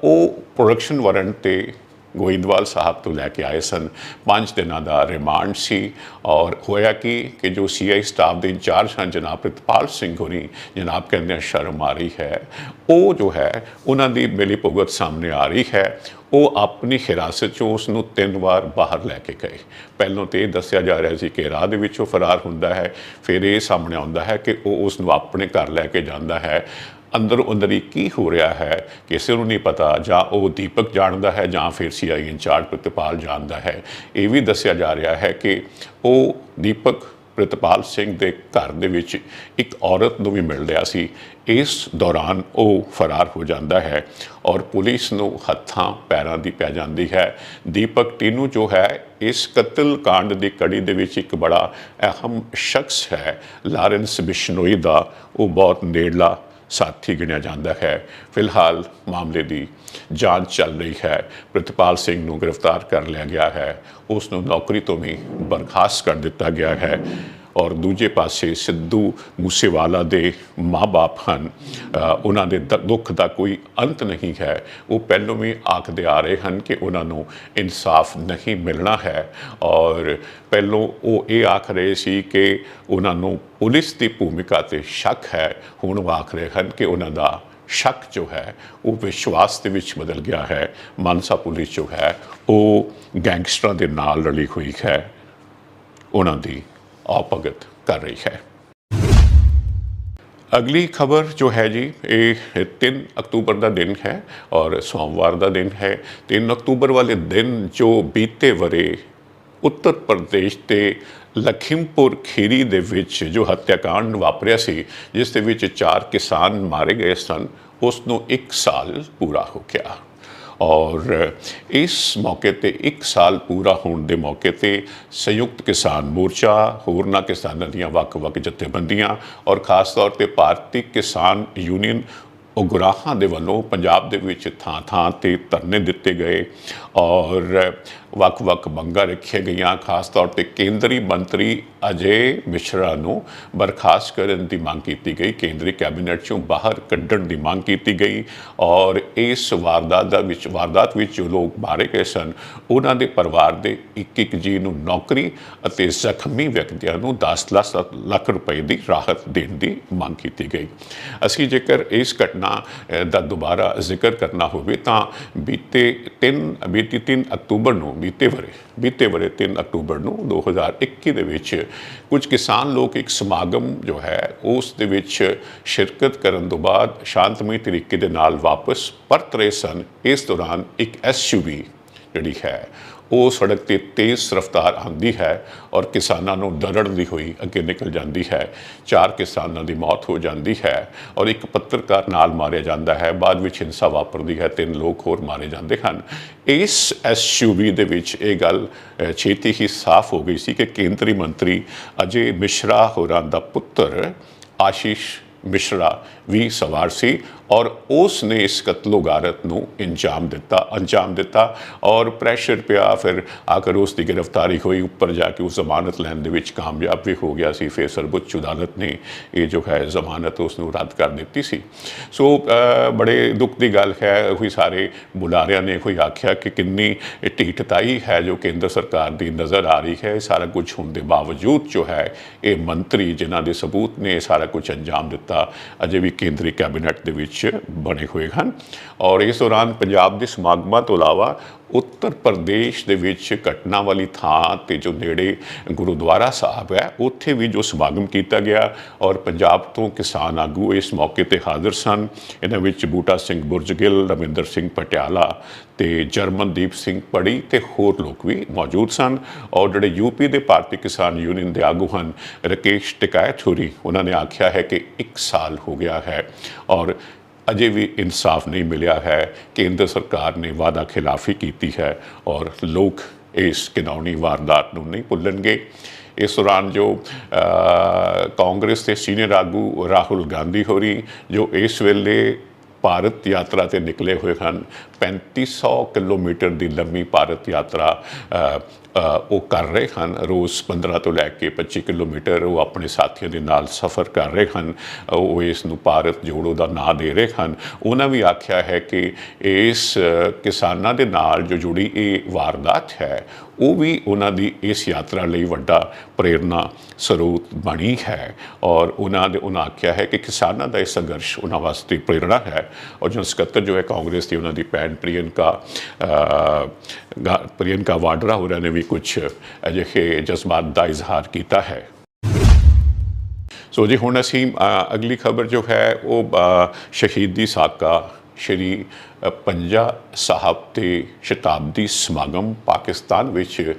A: ਉਹ ਪ੍ਰੋਡਕਸ਼ਨ ਵਾਰੰਟ ਤੇ ਗੋਇੰਦਵਾਲ ਸਾਹਿਬ ਤੋਂ ਲੈ ਕੇ ਆਏ ਸਨ। 5 ਦਿਨਾਂ ਦਾ ਰਿਮਾਂਡ ਸੀ। ਔਰ ਹੋਇਆ ਕਿ ਜੋ CI ਸਟਾਫ ਦੇ ਇੰਚਾਰਜ ਹਨ ਜਨਾਬ ਪ੍ਰਿਤਪਾਲ ਸਿੰਘ ਹੋਣੀ, ਜਨਾਬ ਕਹਿੰਦੇ ਸ਼ਰਮ ਆ ਰਹੀ ਹੈ, ਉਹ ਜੋ ਹੈ ਉਹਨਾਂ ਦੀ ਮਿਲੀ ਭੁਗਤ ਸਾਹਮਣੇ ਆ ਰਹੀ ਹੈ। ਉਹ ਆਪਣੀ ਹਿਰਾਸਤ 'ਚੋਂ ਉਸ ਨੂੰ 3 ਵਾਰ ਬਾਹਰ ਲੈ ਕੇ ਗਏ। ਪਹਿਲਾਂ ਤਾਂ ਇਹ ਦੱਸਿਆ ਜਾ ਰਿਹਾ ਸੀ ਕਿ ਰਾਹ ਦੇ ਵਿੱਚੋਂ ਫਰਾਰ ਹੁੰਦਾ ਹੈ, ਫਿਰ ਇਹ ਸਾਹਮਣੇ ਆਉਂਦਾ ਹੈ ਕਿ ਉਹ ਉਸ ਨੂੰ ਆਪਣੇ ਘਰ ਲੈ ਕੇ ਜਾਂਦਾ ਹੈ। ਅੰਦਰੋਂ ਅੰਦਰੀ ਕੀ ਹੋ ਰਿਹਾ ਹੈ ਕਿਸੇ ਨੂੰ ਨਹੀਂ ਪਤਾ, ਜਾਂ ਉਹ ਦੀਪਕ ਜਾਣਦਾ ਹੈ ਜਾਂ ਫਿਰ CI ਇੰਚਾਰਜ ਪ੍ਰਿਤਪਾਲ ਜਾਣਦਾ ਹੈ। ਇਹ ਵੀ ਦੱਸਿਆ ਜਾ ਰਿਹਾ ਹੈ ਕਿ ਉਹ ਦੀਪਕ ਪ੍ਰਿਤਪਾਲ ਸਿੰਘ ਦੇ ਘਰ ਦੇ ਵਿੱਚ ਇੱਕ ਔਰਤ ਨੂੰ ਵੀ ਮਿਲ ਰਿਹਾ ਸੀ। ਇਸ ਦੌਰਾਨ ਉਹ ਫਰਾਰ ਹੋ ਜਾਂਦਾ ਹੈ ਔਰ ਪੁਲਿਸ ਨੂੰ ਹੱਥਾਂ ਪੈਰਾਂ ਦੀ ਪੈ ਜਾਂਦੀ ਹੈ। ਦੀਪਕ ਟੀਨੂ ਜੋ ਹੈ ਇਸ ਕਤਲ ਕਾਂਡ ਦੀ ਕੜੀ ਦੇ ਵਿੱਚ ਇੱਕ ਬੜਾ ਅਹਿਮ ਸ਼ਖਸ ਹੈ। ਲਾਰੈਂਸ ਬਿਸ਼ਨੋਈ ਦਾ ਉਹ ਬਹੁਤ ਨੇੜਲਾ ਸਾਥੀ ਗਿਣਿਆ ਜਾਂਦਾ ਹੈ। ਫਿਲਹਾਲ ਮਾਮਲੇ ਦੀ ਜਾਂਚ ਚੱਲ ਰਹੀ ਹੈ। ਪ੍ਰਿਤਪਾਲ ਸਿੰਘ ਨੂੰ ਗ੍ਰਿਫਤਾਰ ਕਰ ਲਿਆ ਗਿਆ ਹੈ, ਉਸ ਨੂੰ ਨੌਕਰੀ ਤੋਂ ਵੀ ਬਰਖਾਸਤ ਕਰ ਦਿੱਤਾ ਗਿਆ ਹੈ। ਔਰ ਦੂਜੇ ਪਾਸੇ ਸਿੱਧੂ ਮੂਸੇਵਾਲਾ ਦੇ ਮਾਂ-ਬਾਪ ਹਨ। ਉਹਨਾਂ ਦੇ ਦੁੱਖ ਦਾ ਕੋਈ ਅੰਤ ਨਹੀਂ ਹੈ। ਉਹ ਪਹਿਲੋਂ ਵੀ ਆਖਦੇ ਆ ਰਹੇ ਹਨ ਕਿ ਉਹਨਾਂ ਨੂੰ ਇਨਸਾਫ ਨਹੀਂ ਮਿਲਣਾ ਹੈ, ਔਰ ਪਹਿਲੋਂ ਉਹ ਇਹ ਆਖ ਰਹੇ ਸੀ ਕਿ ਉਹਨਾਂ ਨੂੰ ਪੁਲਿਸ ਦੀ ਭੂਮਿਕਾ 'ਤੇ ਸ਼ੱਕ ਹੈ। ਹੁਣ ਉਹ ਆਖ ਰਹੇ ਹਨ ਕਿ ਉਹਨਾਂ ਦਾ ਸ਼ੱਕ ਜੋ ਹੈ ਉਹ ਵਿਸ਼ਵਾਸ ਦੇ ਵਿੱਚ ਬਦਲ ਗਿਆ ਹੈ। ਮਾਨਸਾ ਪੁਲਿਸ ਜੋ ਹੈ ਉਹ ਗੈਂਗਸਟਰਾਂ ਦੇ ਨਾਲ ਰਲੀ ਹੋਈ ਹੈ, ਉਹਨਾਂ ਦੀ ਆਪਭਗਤ ਕਰ ਰਹੀ ਹੈ। ਅਗਲੀ ਖਬਰ ਜੋ ਹੈ ਜੀ, ਇਹ 3 ਅਕਤੂਬਰ ਦਾ ਦਿਨ ਹੈ ਔਰ ਸੋਮਵਾਰ ਦਾ ਦਿਨ ਹੈ। 3 ਅਕਤੂਬਰ ਵਾਲੇ ਦਿਨ ਜੋ ਬੀਤੇ ਵਰੇ ਉੱਤਰ ਪ੍ਰਦੇਸ਼ ਦੇ ਲਖੀਮਪੁਰ ਖੀਰੀ ਦੇ ਵਿੱਚ ਜੋ ਹੱਤਿਆਕਾਂਡ ਵਾਪਰਿਆ ਸੀ, ਜਿਸ ਦੇ ਵਿੱਚ 4 ਕਿਸਾਨ ਮਾਰੇ ਗਏ ਸਨ, ਉਸ ਨੂੰ 1 ਸਾਲ ਪੂਰਾ ਹੋ ਗਿਆ। ਔਰ ਇਸ ਮੌਕੇ 'ਤੇ 1 ਸਾਲ ਪੂਰਾ ਹੋਣ ਦੇ ਮੌਕੇ 'ਤੇ ਸੰਯੁਕਤ ਕਿਸਾਨ ਮੋਰਚਾ, ਹੋਰਨਾਂ ਕਿਸਾਨਾਂ ਦੀਆਂ ਵੱਖ-ਵੱਖ ਜਥੇਬੰਦੀਆਂ ਔਰ ਖਾਸ ਤੌਰ 'ਤੇ ਭਾਰਤੀ ਕਿਸਾਨ ਯੂਨੀਅਨ ਉਗਰਾਹਾਂ ਦੇ ਵੱਲੋਂ ਪੰਜਾਬ ਦੇ ਵਿੱਚ ਥਾਂ-ਥਾਂ 'ਤੇ ਧਰਨੇ ਦਿੱਤੇ ਗਏ ਔਰ ਵੱਖ-ਵੱਖ ਮੰਗਾਂ ਰੱਖੀਆਂ ਗਈਆਂ। ਖਾਸ ਤੌਰ 'ਤੇ ਕੇਂਦਰੀ ਮੰਤਰੀ ਅਜੇ ਮਿਸ਼ਰਾ ਨੂੰ ਬਰਖਾਸਤ ਕਰਨ ਦੀ ਮੰਗ ਕੀਤੀ ਗਈ, ਕੇਂਦਰੀ ਕੈਬਨਿਟ 'ਚੋਂ ਬਾਹਰ ਕੱਢਣ ਦੀ ਮੰਗ ਕੀਤੀ ਗਈ। ਔਰ ਇਸ ਵਾਰਦਾਤ ਵਿੱਚ ਜੋ ਲੋਕ ਮਾਰੇ ਗਏ ਸਨ, ਉਹਨਾਂ ਦੇ ਪਰਿਵਾਰ ਦੇ ਇੱਕ ਜੀ ਨੂੰ ਨੌਕਰੀ ਅਤੇ ਜ਼ਖਮੀ ਵਿਅਕਤੀਆਂ ਨੂੰ 10 ਲੱਖ ਰੁਪਏ ਦੀ ਰਾਹਤ ਦੇਣ ਦੀ ਮੰਗ ਕੀਤੀ ਗਈ। ਅਸੀਂ ਜੇਕਰ ਇਸ ਘਟਨਾ ਦਾ ਦੁਬਾਰਾ ਜ਼ਿਕਰ ਕਰਨਾ ਹੋਵੇ ਤਾਂ ਬੀਤੀ 3 ਅਕਤੂਬਰ ਨੂੰ ਬੀਤੇ ਵਰੇ 3 ਅਕਤੂਬਰ ਨੂੰ 2021 ਦੇ ਵਿੱਚ ਕੁਝ ਕਿਸਾਨ ਲੋਕ ਇੱਕ ਸਮਾਗਮ ਜੋ ਹੈ ਉਸ ਦੇ ਵਿੱਚ ਸ਼ਿਰਕਤ ਕਰਨ ਤੋਂ ਬਾਅਦ ਸ਼ਾਂਤਮਈ ਤਰੀਕੇ ਦੇ ਨਾਲ ਵਾਪਸ ਪਰਤ ਰਹੇ ਸਨ। ਇਸ ਦੌਰਾਨ ਇੱਕ SUV ਜਿਹੜੀ ਹੈ ਉਹ ਸੜਕ 'ਤੇ ਤੇਜ਼ ਰਫ਼ਤਾਰ ਆਉਂਦੀ ਹੈ ਔਰ ਕਿਸਾਨਾਂ ਨੂੰ ਦਰੜਦੀ ਹੋਈ ਅੱਗੇ ਨਿਕਲ ਜਾਂਦੀ ਹੈ। 4 ਕਿਸਾਨਾਂ ਦੀ ਮੌਤ ਹੋ ਜਾਂਦੀ ਹੈ ਔਰ ਇੱਕ ਪੱਤਰਕਾਰ ਨਾਲ ਮਾਰਿਆ ਜਾਂਦਾ ਹੈ। ਬਾਅਦ ਵਿੱਚ ਹਿੰਸਾ ਵਾਪਰਦੀ ਹੈ, 3 ਲੋਕ ਹੋਰ ਮਾਰੇ ਜਾਂਦੇ ਹਨ। ਇਸ SUV ਦੇ ਵਿੱਚ ਇਹ ਗੱਲ ਛੇਤੀ ਹੀ ਸਾਫ਼ ਹੋ ਗਈ ਸੀ ਕਿ ਕੇਂਦਰੀ ਮੰਤਰੀ ਅਜੇ ਮਿਸ਼ਰਾ ਹੋਰਾਂ ਦਾ ਪੁੱਤਰ ਆਸ਼ੀਸ਼ ਮਿਸ਼ਰਾ ਵੀ ਸਵਾਰ ਸੀ ਔਰ ਉਸ ਨੇ ਇਸ ਕਤਲੋਗਾਰਤ ਨੂੰ ਅੰਜਾਮ ਦਿੱਤਾ ਔਰ ਪ੍ਰੈਸ਼ਰ ਪਿਆ। ਫਿਰ ਆਖਰ ਉਸ ਦੀ ਗ੍ਰਿਫਤਾਰੀ ਹੋਈ, ਉੱਪਰ ਜਾ ਕੇ ਉਸ ਜ਼ਮਾਨਤ ਲੈਣ ਦੇ ਵਿੱਚ ਕਾਮਯਾਬ ਵੀ ਹੋ ਗਿਆ ਸੀ। ਫਿਰ ਸਰਵਉੱਚ ਅਦਾਲਤ ਨੇ ਇਹ ਜੋ ਹੈ ਜ਼ਮਾਨਤ ਉਸ ਨੂੰ ਰੱਦ ਕਰ ਦਿੱਤੀ ਸੀ। ਸੋ ਬੜੇ ਦੁੱਖ ਦੀ ਗੱਲ ਹੈ। ਉਹੀ ਸਾਰੇ ਬੁਲਾਰਿਆਂ ਨੇ ਉਹੀ ਆਖਿਆ ਕਿ ਕਿੰਨੀ ਢੀਠਤਾਈ ਹੈ ਜੋ ਕੇਂਦਰ ਸਰਕਾਰ ਦੀ ਨਜ਼ਰ ਆ ਰਹੀ ਹੈ। ਸਾਰਾ ਕੁਝ ਹੋਣ ਦੇ ਬਾਵਜੂਦ ਜੋ ਹੈ ਇਹ ਮੰਤਰੀ ਜਿਨ੍ਹਾਂ ਦੇ ਸਬੂਤ ਨੇ ਸਾਰਾ ਕੁਝ ਅੰਜਾਮ ਦਿੱਤਾ, ਅਜੇ ਵੀ ਕੇਂਦਰੀ ਕੈਬਨਿਟ ਦੇ ਵਿੱਚ ਬਣੇ ਹੋਏ ਹਨ। ਔਰ ਇਸ ਦੌਰਾਨ ਪੰਜਾਬ ਦੇ ਸਮਾਗਮਾਂ ਤੋਂ ਇਲਾਵਾ ਉੱਤਰ ਪ੍ਰਦੇਸ਼ ਦੇ ਵਿੱਚ ਘਟਨਾ ਵਾਲੀ ਥਾਂ 'ਤੇ ਜੋ ਨੇੜੇ ਗੁਰਦੁਆਰਾ ਸਾਹਿਬ ਹੈ, ਉੱਥੇ ਵੀ ਜੋ ਸਮਾਗਮ ਕੀਤਾ ਗਿਆ ਔਰ ਪੰਜਾਬ ਤੋਂ ਕਿਸਾਨ ਆਗੂ ਇਸ ਮੌਕੇ 'ਤੇ ਹਾਜ਼ਰ ਸਨ। ਇਹਨਾਂ ਵਿੱਚ ਬੂਟਾ ਸਿੰਘ ਬੁਰਜਗਿੱਲ, ਰਮਿੰਦਰ ਸਿੰਘ ਪਟਿਆਲਾ ਤੇ ਜਰਮਨਦੀਪ ਸਿੰਘ ਪੜੀ ਤੇ ਹੋਰ ਲੋਕ ਵੀ ਮੌਜੂਦ ਸਨ। ਔਰ ਜਿਹੜੇ UP ਦੇ ਭਾਰਤੀ ਕਿਸਾਨ ਯੂਨੀਅਨ ਦੇ ਆਗੂ ਹਨ, ਰਕੇਸ਼ ਟਿਕਾਇਤ ਹੋਰੀ, ਉਹਨਾਂ ਨੇ ਆਖਿਆ ਹੈ ਕਿ 1 ਸਾਲ ਹੋ ਗਿਆ ਹੈ ਔਰ ਅਜੇ ਵੀ ਇਨਸਾਫ ਨਹੀਂ ਮਿਲਿਆ ਹੈ। ਕੇਂਦਰ ਸਰਕਾਰ ਨੇ ਵਾਅਦਾ ਖਿਲਾਫੀ ਕੀਤੀ ਹੈ ਔਰ ਲੋਕ ਇਸ ਘਿਨਾਉਣੀ ਵਾਰਦਾਤ ਨੂੰ ਨਹੀਂ ਭੁੱਲਣਗੇ। ਇਸ ਦੌਰਾਨ ਜੋ ਕਾਂਗਰਸ ਦੇ ਸੀਨੀਅਰ ਆਗੂ ਰਾਹੁਲ ਗਾਂਧੀ ਹੋਰੀ ਜੋ ਇਸ ਵੇਲੇ ਭਾਰਤ ਯਾਤਰਾ 'ਤੇ ਨਿਕਲੇ ਹੋਏ ਹਨ, 3500 ਕਿਲੋਮੀਟਰ ਦੀ ਲੰਮੀ ਭਾਰਤ ਯਾਤਰਾ ਉਹ ਕਰ ਰਹੇ ਹਨ। ਰੋਜ਼ 15 ਤੋਂ ਲੈ ਕੇ 25 ਕਿਲੋਮੀਟਰ ਉਹ ਆਪਣੇ ਸਾਥੀਆਂ ਦੇ ਨਾਲ ਸਫ਼ਰ ਕਰ ਰਹੇ ਹਨ। ਉਹ ਇਸ ਨੂੰ ਭਾਰਤ ਜੋੜੋ ਦਾ ਨਾਂ ਦੇ ਰਹੇ ਹਨ। ਉਹਨਾਂ ਵੀ ਆਖਿਆ ਹੈ ਕਿ ਇਸ ਕਿਸਾਨਾਂ ਦੇ ਨਾਲ ਜੋ ਜੁੜੀ ਇਹ ਵਾਰਦਾਤ ਹੈ, ਉਹ ਵੀ ਉਹਨਾਂ ਦੀ ਇਸ ਯਾਤਰਾ ਲਈ ਵੱਡਾ ਪ੍ਰੇਰਨਾ ਸਰੋਤ ਬਣੀ ਹੈ ਔਰ ਉਹਨਾਂ ਆਖਿਆ ਹੈ ਕਿ ਕਿਸਾਨਾਂ ਦਾ ਇਹ ਸੰਘਰਸ਼ ਉਹਨਾਂ ਵਾਸਤੇ ਪ੍ਰੇਰਣਾ ਹੈ। ਔਰ ਜਨਰਲ ਸਕੱਤਰ ਜੋ ਹੈ ਕਾਂਗਰਸ ਦੀ, ਉਹਨਾਂ ਦੀ ਭੈਣ ਪ੍ਰਿਯੰਕਾ ਵਾਡਰਾ ਹੋਰਾਂ ਨੇ ਵੀ ਕੁਝ ਅਜਿਹੇ ਜਜ਼ਬਾਤ ਦਾ ਇਜ਼ਹਾਰ ਕੀਤਾ ਹੈ। ਸੋ ਜੀ ਹੁਣ ਅਸੀਂ ਅਗਲੀ ਖਬਰ ਜੋ ਹੈ ਉਹ ਸ਼ਹੀਦੀ ਸਾਕਾ ਸ਼੍ਰੀ ਪੰਜਾ ਸਾਹਿਬ ਤੇ ਸ਼ਤਾਬਦੀ ਸਮਾਗਮ ਪਾਕਿਸਤਾਨ ਵਿੱਚ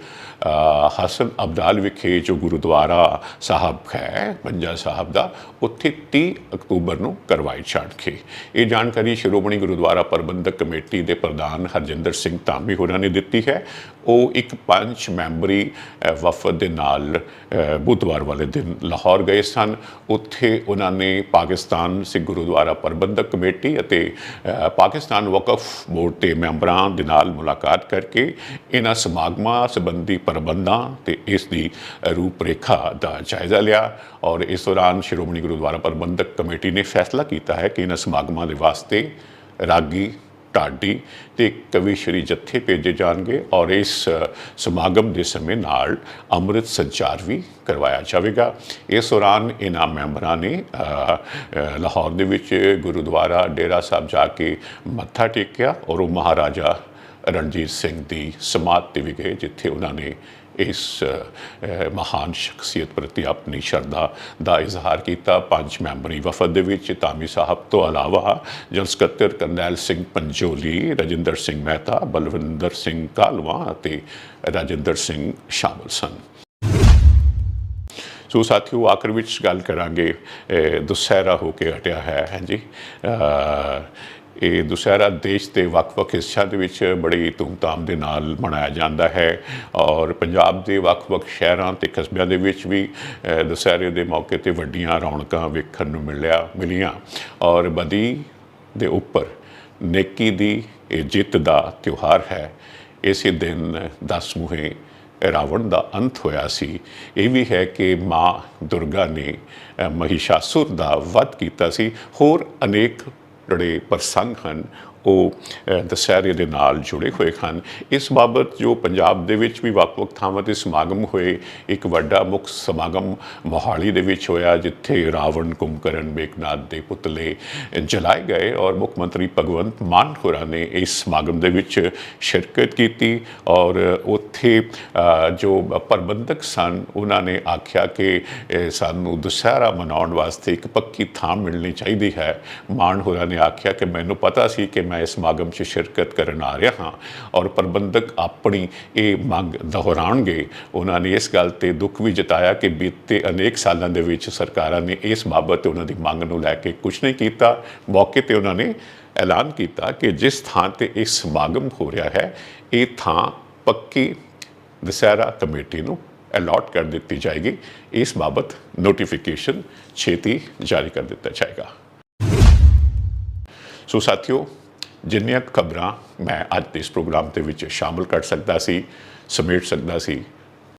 A: ਹਸਨ ਅਬਦਾਲ ਵਿਖੇ ਜੋ ਗੁਰਦੁਆਰਾ ਸਾਹਿਬ ਹੈ ਪੰਜਾ ਸਾਹਿਬ ਦਾ, ਉੱਥੇ 30 ਅਕਤੂਬਰ ਨੂੰ ਕਰਵਾਈ ਜਾਣਗੇ। ਇਹ ਜਾਣਕਾਰੀ ਸ਼੍ਰੋਮਣੀ ਗੁਰਦੁਆਰਾ ਪ੍ਰਬੰਧਕ ਕਮੇਟੀ ਦੇ ਪ੍ਰਧਾਨ ਹਰਜਿੰਦਰ ਸਿੰਘ ਧਾਮੀ ਹੋਰਾਂ ਨੇ ਦਿੱਤੀ ਹੈ। ਉਹ ਇੱਕ 5 ਮੈਂਬਰੀ ਵਫਦ ਦੇ ਨਾਲ ਬੁੱਧਵਾਰ ਵਾਲੇ ਦਿਨ ਲਾਹੌਰ ਗਏ ਸਨ। ਉੱਥੇ ਉਹਨਾਂ ਨੇ ਪਾਕਿਸਤਾਨ ਸਿੱਖ ਗੁਰਦੁਆਰਾ ਪ੍ਰਬੰਧਕ ਕਮੇਟੀ ਅਤੇ ਪਾਕਿਸਤਾਨ वकफ बोर्ड के मैंबरां दे नाल मुलाकात करके इन्हां समागमां संबंधी प्रबंधां ते इस दी रूपरेखा का जायजा लिया। और इस दौरान श्रोमणी गुरुद्वारा प्रबंधक कमेटी ने फैसला किया है कि इन्हां समागमां दे वास्ते रागी, ढाडी ते कवि श्री जत्थे भेजे जाएंगे और इस समागम के समय नाल अमृत संचार भी करवाया जाएगा। इस दौरान इन्हां मैंबरां ने लाहौर दे विच गुरुद्वारा डेरा साहब जाके मत्था टेकिया और वो महाराजा रणजीत सिंह की समाधि भी गए, जिथे उन्होंने इस महान शख्सियत प्रति अपनी श्रद्धा का इजहार किया। 5 मैंबरी वफद दे विच धामी साहब तो अलावा जनरल सकत्तर करनैल सिंह पंजोली, राजिंदर सिंह मेहता, बलविंदर सिंह कालवा ते राजिंदर सिंह शामिल सन। सो साथियों, आखिर विच गल करांगे दुसहरा होके हटिया है। हाँ जी, ये दुसहरा देश के ਵੱਖ-ਵੱਖ हिस्सों ਦੇ ਵਿੱਚ बड़ी ਧੂਮਧਾਮ ਦੇ ਨਾਲ ਮਨਾਇਆ ਜਾਂਦਾ ਹੈ और पंजाब के ਵੱਖ-ਵੱਖ ਸ਼ਹਿਰਾਂ ਤੇ ਕਸਬਿਆਂ ਦੇ ਵਿੱਚ ਵੀ ਦੁਸਹਿਰੇ ਦੇ ਮੌਕੇ ਤੇ ਵੱਡੀਆਂ ਰੌਣਕਾਂ ਵੇਖਣ ਨੂੰ ਮਿਲੀਆਂ और बदी ਦੇ ਉੱਪਰ ਨੇਕੀ ਦੀ ਇਹ ਜਿੱਤ ਦਾ ਤਿਉਹਾਰ ਹੈ। ਇਸੇ ਦਿਨ 10 ਮੂਹੇ रावण का अंत होया सी। ये भी है कि माँ दुर्गा ने महिषासुर का वध किया सी। होर अनेक ਜਿਹੜੇ ਪ੍ਰਸੰਗ ਹਨ ਉਹ ਦੁਸਹਿਰੇ ਦੇ ਨਾਲ ਜੁੜੇ ਹੋਏ ਹਨ। ਇਸ ਬਾਬਤ ਜੋ ਪੰਜਾਬ ਦੇ ਵਿੱਚ ਵੀ ਵੱਖ-ਵੱਖ ਥਾਵਾਂ 'ਤੇ ਸਮਾਗਮ ਹੋਏ, ਇੱਕ ਵੱਡਾ ਮੁੱਖ ਸਮਾਗਮ ਮੋਹਾਲੀ ਦੇ ਵਿੱਚ ਹੋਇਆ ਜਿੱਥੇ ਰਾਵਣ, ਕੁੰਭਕਰਨ, ਮੇਘਨਾਥ ਦੇ ਪੁਤਲੇ ਜਲਾਏ ਗਏ और ਮੁੱਖ ਮੰਤਰੀ ਭਗਵੰਤ ਮਾਨ ਹੋਰਾਂ ਨੇ ਇਸ ਸਮਾਗਮ ਦੇ ਵਿੱਚ ਸ਼ਿਰਕਤ ਕੀਤੀ और ਉੱਥੇ ਜੋ ਪ੍ਰਬੰਧਕ ਸਨ ਉਹਨਾਂ ਨੇ ਆਖਿਆ ਕਿ ਸਾਨੂੰ ਦੁਸਹਿਰਾ ਮਨਾਉਣ ਵਾਸਤੇ ਇੱਕ ਪੱਕੀ ਥਾਂ ਮਿਲਣੀ ਚਾਹੀਦੀ ਹੈ। ਮਾਨ ਹੋਰਾਂ ਨੇ ਆਖਿਆ ਕਿ ਮੈਨੂੰ ਪਤਾ ਸੀ ਕਿ मैं इस समागम से शिरकत करन आ रहा हाँ और प्रबंधक अपनी ये मंग दोहराणगे। उन्होंने इस गल ते दुख भी जताया कि बीते अनेक सालों के विच सरकारां ने इस बाबत उन्होंने मंग नूं लैके कुछ नहीं किया। मौके पर उन्होंने ऐलान किया कि जिस थां ते इस समागम हो रहा है ये थां पक्की दशहरा कमेटी नूं अलॉट कर दी जाएगी। इस बाबत नोटिफिकेशन छेती जारी कर दिता जाएगा। सो साथियों, जिन्नियां खबरां मैं अज इस प्रोग्राम के शामिल कर सकता सी, समेट सकता सी,